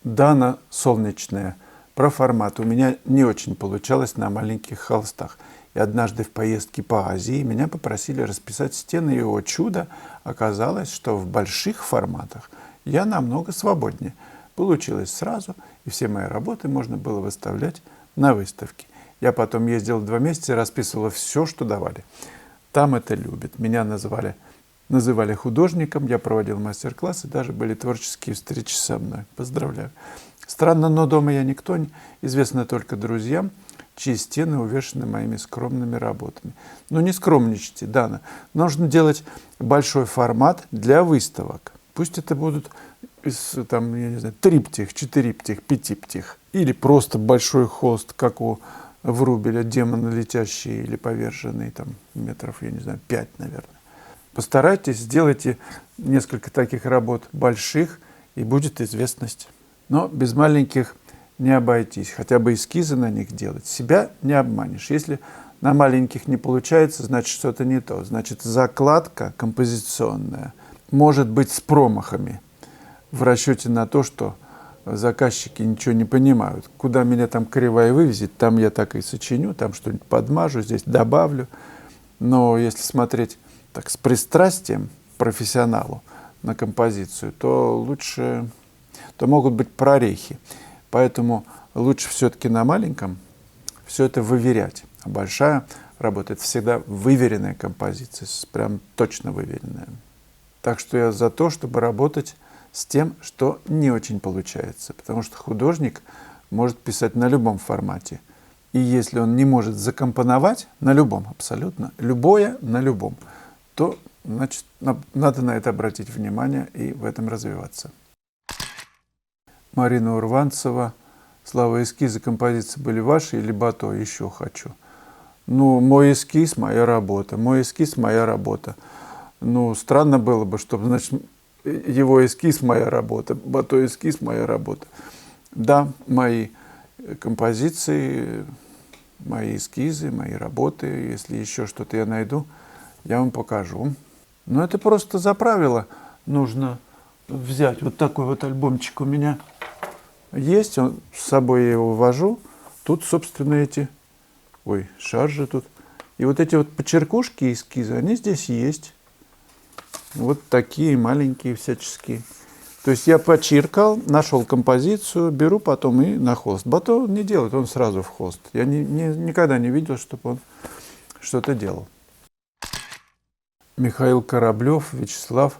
Дана солнечная. Про формат. У меня не очень получалось на маленьких холстах. И однажды в поездке по Азии меня попросили расписать стены, и, о чудо, оказалось, что в больших форматах я намного свободнее. Получилось сразу, и все мои работы можно было выставлять на выставке. Я потом ездил 2 месяца и расписывал все, что давали. Там это любят. Меня называли художником, я проводил мастер-классы, даже были творческие встречи со мной. Поздравляю. Странно, но дома я никто, известно только друзьям, чьи стены увешаны моими скромными работами. Но не скромничайте, Дана. Нужно делать большой формат для выставок. Пусть это будут там, я не знаю, 3-птих, 4-птих, 5-птих. Или просто большой холст, как у Врубеля, демоны летящие или поверженные, там, метров, я не знаю, 5, наверное. Постарайтесь, сделайте несколько таких работ больших, и будет известность. Но без маленьких не обойтись. Хотя бы эскизы на них делать. Себя не обманешь. Если на маленьких не получается, значит, что-то не то. Значит, закладка композиционная может быть с промахами в расчете на то, что заказчики ничего не понимают. Куда меня там кривая вывезет, там я так и сочиню, там что-нибудь подмажу, здесь добавлю. Но если смотреть так с пристрастием профессионалу на композицию, то могут быть прорехи. Поэтому лучше все-таки на маленьком все это выверять. А большая работа — это всегда выверенная композиция, прям точно выверенная. Так что я за то, чтобы работать с тем, что не очень получается. Потому что художник может писать на любом формате. И если он не может закомпоновать на любом, абсолютно, любое на любом, то, значит, надо на это обратить внимание и в этом развиваться. Марина Урванцева. Слава, эскизы композиции были ваши или Бато? Еще хочу. Ну, мой эскиз — моя работа. Мой эскиз — моя работа. Ну, странно было бы, чтобы, значит, его эскиз — моя работа, Бато эскиз — моя работа. Да, мои композиции, мои эскизы, мои работы. Если еще что-то я найду, я вам покажу. Но это просто за правило нужно взять. Вот такой вот альбомчик у меня есть, с собой я его вожу. Тут, собственно, эти, шаржи тут. И вот эти вот почеркушки, эскизы, они здесь есть. Вот такие маленькие всяческие. То есть я почиркал, нашел композицию, беру потом и на холст. Бато не делает, он сразу в холст. Я никогда не видел, чтобы он что-то делал. Михаил Кораблев, Вячеслав,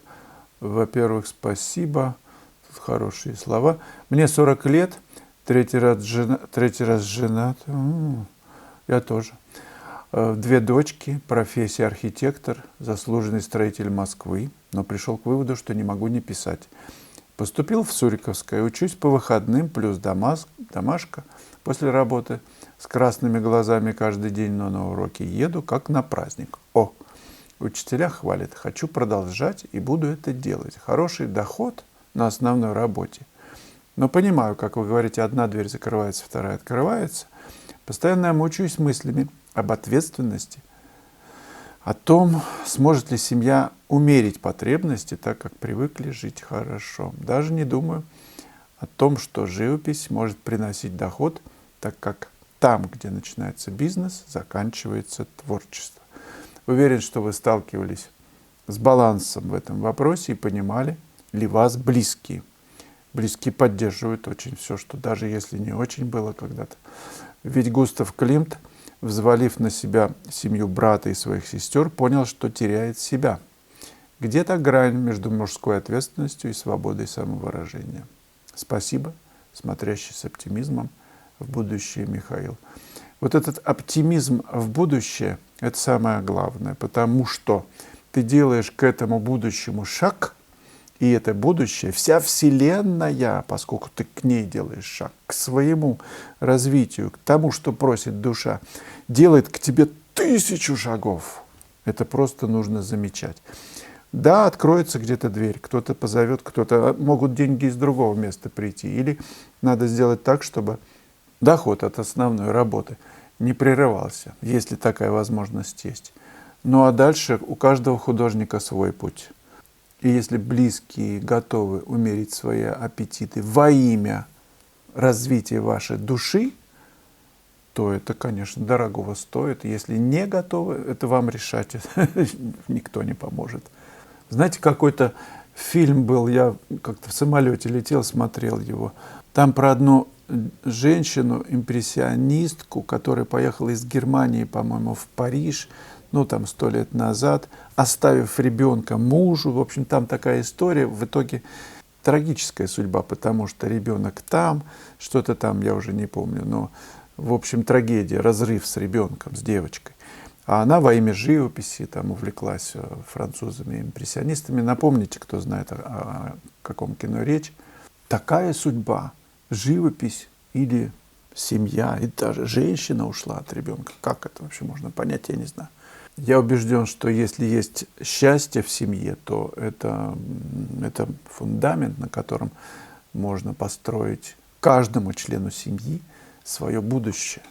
во-первых, спасибо. Тут хорошие слова. Мне 40 лет, третий раз женат. Я тоже. 2 дочки, профессия архитектор, заслуженный строитель Москвы, но пришел к выводу, что не могу не писать. Поступил в Суриковское, учусь по выходным, плюс домашка после работы, с красными глазами каждый день, но на уроки еду, как на праздник. Учителя хвалят, хочу продолжать и буду это делать. Хороший доход на основной работе. Но понимаю, как вы говорите, одна дверь закрывается, вторая открывается. Постоянно я мучаюсь мыслями об ответственности, о том, сможет ли семья умерить потребности, так как привыкли жить хорошо. Даже не думаю о том, что живопись может приносить доход, так как там, где начинается бизнес, заканчивается творчество. Уверен, что вы сталкивались с балансом в этом вопросе и понимали ли вас близкие. Близкие поддерживают очень все, что даже если не очень было когда-то. Ведь Густав Климт, взвалив на себя семью брата и своих сестер, понял, что теряет себя. Где-то грань между мужской ответственностью и свободой самовыражения. Спасибо, смотрящий с оптимизмом в будущее, Михаил. Вот этот оптимизм в будущее – это самое главное, потому что ты делаешь к этому будущему шаг, и это будущее, вся Вселенная, поскольку ты к ней делаешь шаг, к своему развитию, к тому, что просит душа, делает к тебе 1000 шагов. Это просто нужно замечать. Да, откроется где-то дверь, кто-то позовет, могут деньги из другого места прийти. Или надо сделать так, чтобы доход от основной работы не прерывался, если такая возможность есть. Ну а дальше у каждого художника свой путь. И если близкие готовы умерить свои аппетиты во имя развития вашей души, то это, конечно, дорогого стоит. Если не готовы, это вам решать. Никто не поможет. Знаете, какой-то фильм был, я как-то в самолете летел, смотрел его. Там про одну женщину, импрессионистку, которая поехала из Германии, по-моему, в Париж, ну, там, 100 лет назад, оставив ребенка мужу. В общем, там такая история. В итоге трагическая судьба, потому что ребенок там, что-то там, я уже не помню, но, в общем, трагедия, разрыв с ребенком, с девочкой. А она во имя живописи там увлеклась французами, импрессионистами. Напомните, кто знает, о каком кино речь. Такая судьба. Живопись или семья, и даже женщина ушла от ребенка. Как это вообще можно понять, я не знаю. Я убежден, что если есть счастье в семье, то это фундамент, на котором можно построить каждому члену семьи свое будущее.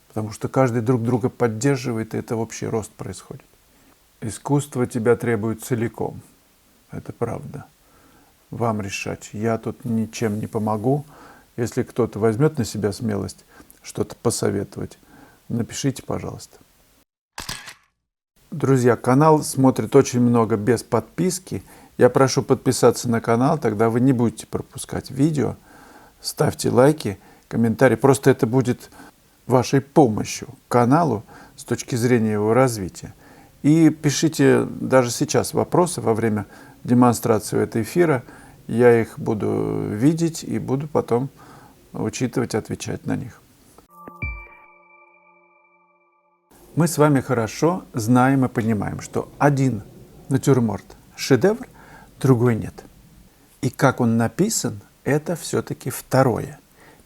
Потому что каждый друг друга поддерживает, и это общий рост происходит. Искусство тебя требует целиком. Это правда. Вам решать. Я тут ничем не помогу. Если кто-то возьмет на себя смелость что-то посоветовать, напишите, пожалуйста. Друзья, канал смотрит очень много без подписки. Я прошу подписаться на канал, тогда вы не будете пропускать видео. Ставьте лайки, комментарии. Просто это будет вашей помощью каналу с точки зрения его развития. И пишите даже сейчас вопросы во время демонстрации этого эфира. Я их буду видеть и буду потом учитывать, отвечать на них. Мы с вами хорошо знаем и понимаем, что один натюрморт – шедевр, другой нет. И как он написан, это все-таки второе.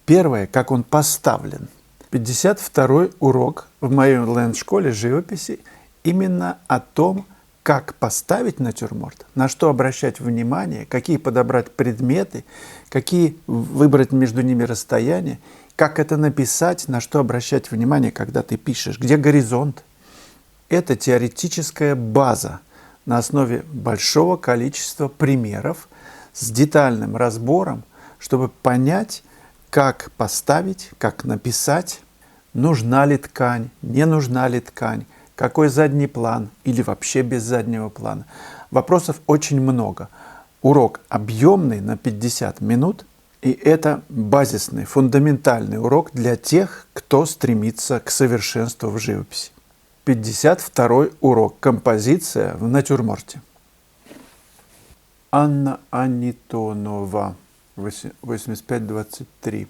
Первое, как он поставлен. 52-й урок в моей онлайн-школе живописи именно о том, как поставить натюрморт, на что обращать внимание, какие подобрать предметы, какие выбрать между ними расстояния, как это написать, на что обращать внимание, когда ты пишешь, где горизонт. Это теоретическая база на основе большого количества примеров с детальным разбором, чтобы понять, как поставить, как написать, нужна ли ткань, не нужна ли ткань, какой задний план или вообще без заднего плана. Вопросов очень много. Урок объемный на 50 минут, и это базисный, фундаментальный урок для тех, кто стремится к совершенству в живописи. 52-й урок. Композиция в натюрморте. Анна Анитонова, 8523.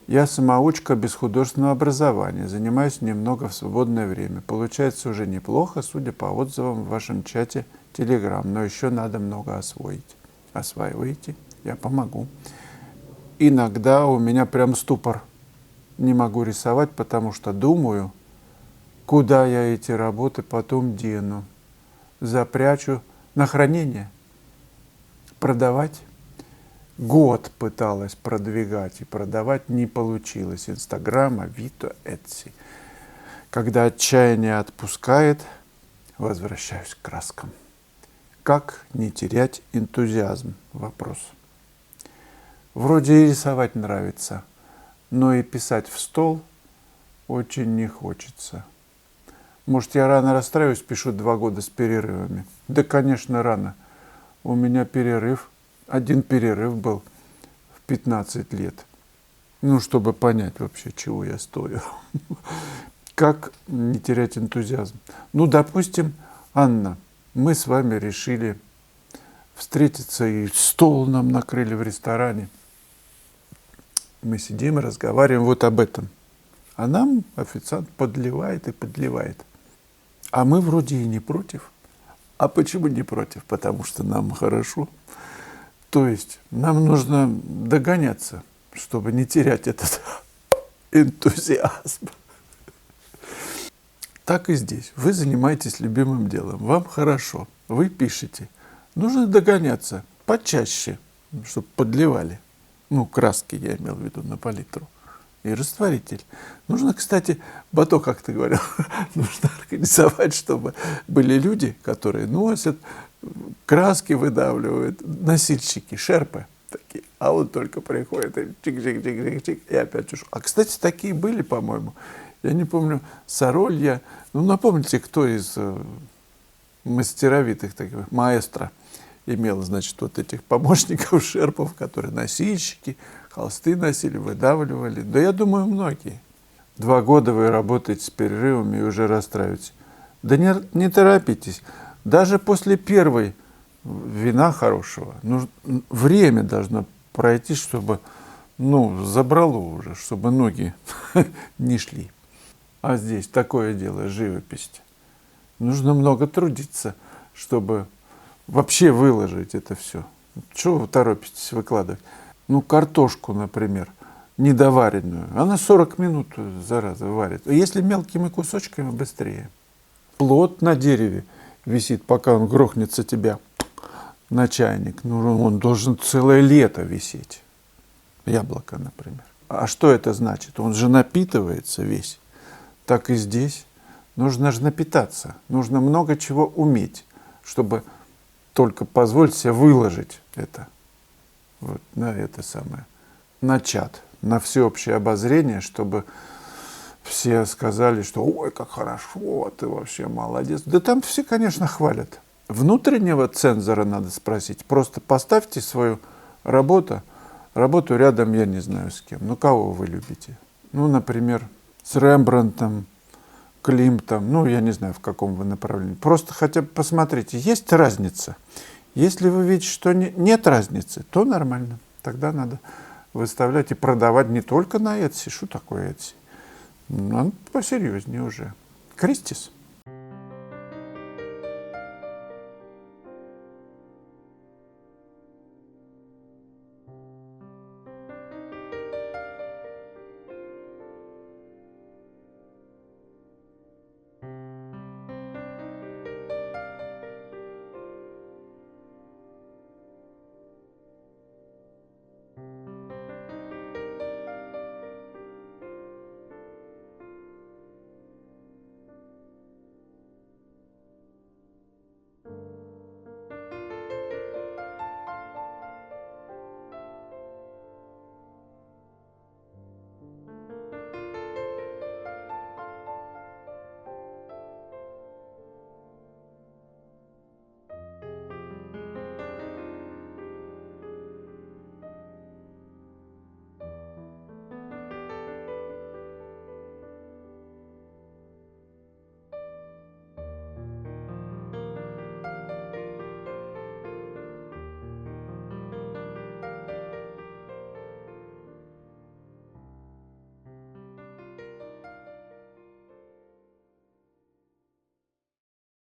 Я самоучка без художественного образования, занимаюсь немного в свободное время. Получается уже неплохо, судя по отзывам в вашем чате Telegram, но еще надо много освоить. Осваиваете? Я помогу. Иногда у меня прям ступор. Не могу рисовать, потому что думаю, куда я эти работы потом дену. Запрячу на хранение. Продавать? Год пыталась продвигать и продавать, не получилось. Инстаграм, Авито, Этси. Когда отчаяние отпускает, возвращаюсь к краскам. Как не терять энтузиазм? Вопрос. Вроде и рисовать нравится, но и писать в стол очень не хочется. Может, я рано расстраиваюсь, пишу 2 года с перерывами? Да, конечно, рано. У меня перерыв. Один перерыв был в 15 лет. Ну, чтобы понять вообще, чего я стою. Как не терять энтузиазм? Ну, допустим, Анна, мы с вами решили встретиться, и стол нам накрыли в ресторане. Мы сидим и разговариваем вот об этом. А нам официант подливает и подливает. А мы вроде и не против. А почему не против? Потому что нам хорошо. То есть нам нужно догоняться, чтобы не терять этот энтузиазм. Так и здесь. Вы занимаетесь любимым делом, вам хорошо, вы пишете. Нужно догоняться почаще, чтобы подливали. Ну, краски я имел в виду на палитру. И растворитель. Нужно, кстати, Бато, как ты говорил, нужно организовать, чтобы были люди, которые носят, краски выдавливают, носильщики, шерпы такие. А он только приходит, и чик-чик-чик-чик-чик, и опять ушел. А, кстати, такие были, по-моему. Я не помню, Соролья. Ну, напомните, кто из мастеровитых таких, маэстро, имел, значит, вот этих помощников, шерпов, которые носильщики, холсты носили, выдавливали. Да я думаю, многие. 2 года вы работаете с перерывами и уже расстраиваетесь. Да не торопитесь. Даже после первой вина хорошего, время должно пройти, чтобы, забрало уже, чтобы ноги не шли. А здесь такое дело, живопись. Нужно много трудиться, чтобы вообще выложить это все. Чего вы торопитесь выкладывать? Картошку, например, недоваренную. Она 40 минут, зараза, варит. Если мелкими кусочками, быстрее. Плод на дереве висит, пока он грохнется тебя на чайник. Он должен целое лето висеть. Яблоко, например. А что это значит? Он же напитывается весь. Так и здесь. Нужно же напитаться. Нужно много чего уметь, чтобы только позволить себе выложить это. Вот на это самое. На чат, на всеобщее обозрение, чтобы все сказали, что «Ой, как хорошо, ты вообще молодец». Да там все, конечно, хвалят. Внутреннего цензора надо спросить. Просто поставьте свою работу рядом, я не знаю с кем. Кого вы любите? Например, с Рембрандтом, Климтом, я не знаю, в каком вы направлении. Просто хотя бы посмотрите, есть разница. Если вы видите, что нет разницы, то нормально. Тогда надо выставлять и продавать не только на Etsy. Что такое Etsy? Посерьезнее уже. Кристис.